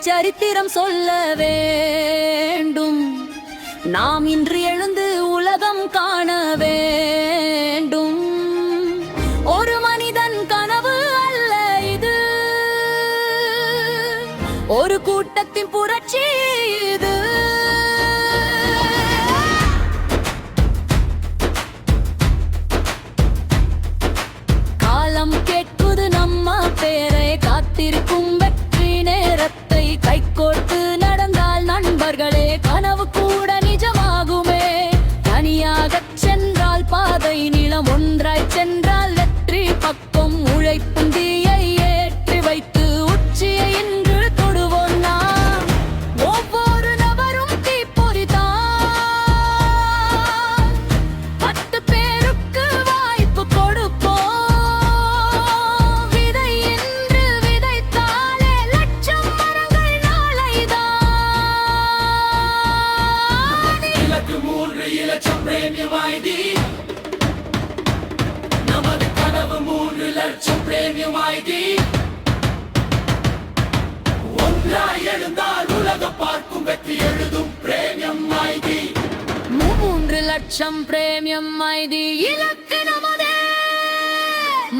சரித்திரம் சொல்ல வேண்டும். நாம் இன்று எழுந்து உலகம் காண வேண்டும். ஒரு மனிதன் கனவு அல்ல இது, ஒரு கூட்டத்தின் புரட்சி இது. காலம் கேட்குது நம்ம பேரை, காத்திருக்கும் வெற்றி நேரத்தை. கைகோர்த்து நடந்தால் நண்பர்களே கனவு கூட நிஜமாகுமே. தனியாகச் சென்றால் பாதை நிலம், ஒன்றாய் சென்றால் வெற்றி பக்கம். உழைப்பும் தீயை ஏற்றி வைத்து உச்சியை இன்று தொடுவோம் நாம். ஒவ்வொரு நபரும் தீப்பொறிதான், 10 பேருக்கு வாய்ப்பு கொடுப்போம். விதை என்று விதைத்தாலே லட்சம் மரங்கள் நாளைதான். இலக்கு 3 இலட்சம் பிரேமியம் ஐடி. நமது கனவு 3 லட்சம் பிரேமியம் ஐடி. ஒன்றாய் எழுந்தால் உலகம் பார்க்கும் வெற்றி எழுதும் பிரேமியம் ஐடி. 3 லட்சம் பிரேமியம் ஐடி இலக்கு நமதே.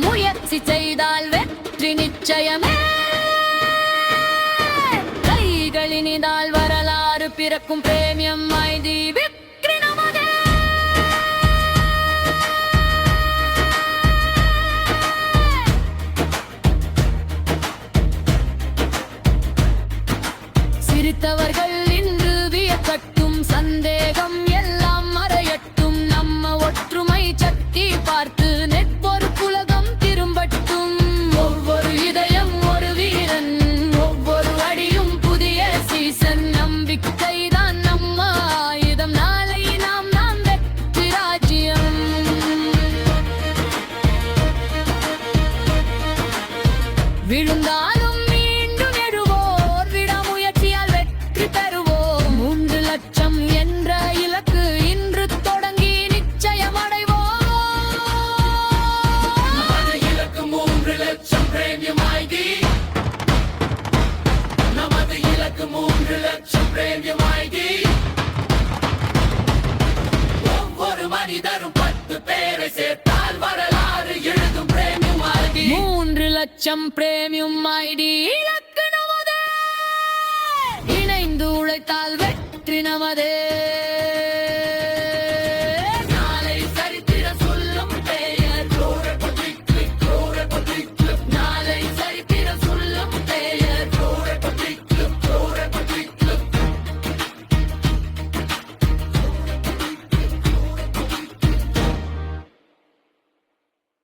முயற்சி செய்தால் வெற்றி நிச்சயமே. கைகளினிதால் வரலாறு பிறக்கும் பிரேமியம் ஐடி. வெற்றி நமதே. சிரித்தவர்கள் இன்று வியக்கட்டும், சந்தேகம் எல்லாம் மறையட்டும். நம்ம ஒற்றுமை சக்தி பார்த்து நெட்வொர்க் உலகம் திரும்பட்டும். ஒவ்வொரு இதயம் ஒரு வீரன், ஒவ்வொரு அடியும் புதிய சீசன். நம்பிக்கைதான் நம்ம ஆயுதம், நாளை நாம் வெற்றி ராஜ்யம். விழுந்தாலும் மீண்டும் எழுவோர், விடாமுயற்சியால் வெற்றி பெறுவோம். 3 லட்சம் என்ற இலக்கு இன்று தொடங்கி நிச்சயம் அடைவோம். நமது இலக்கு 3 லட்சம் பிரேமியம் ஐடி. நமது இலக்கு 3 லட்சம் பிரேமியம் ஐடி. ஒவ்வொரு மனிதரும் 10 பேரை சேர்த்தால் வரலாறு எழுதும் பிரேமியம் ஐடி. 3 லட்சம் பிரேமியம் ஐடி இலக்கு நமதே. இணைந்து உழைத்தால் வெற்றி நமதே.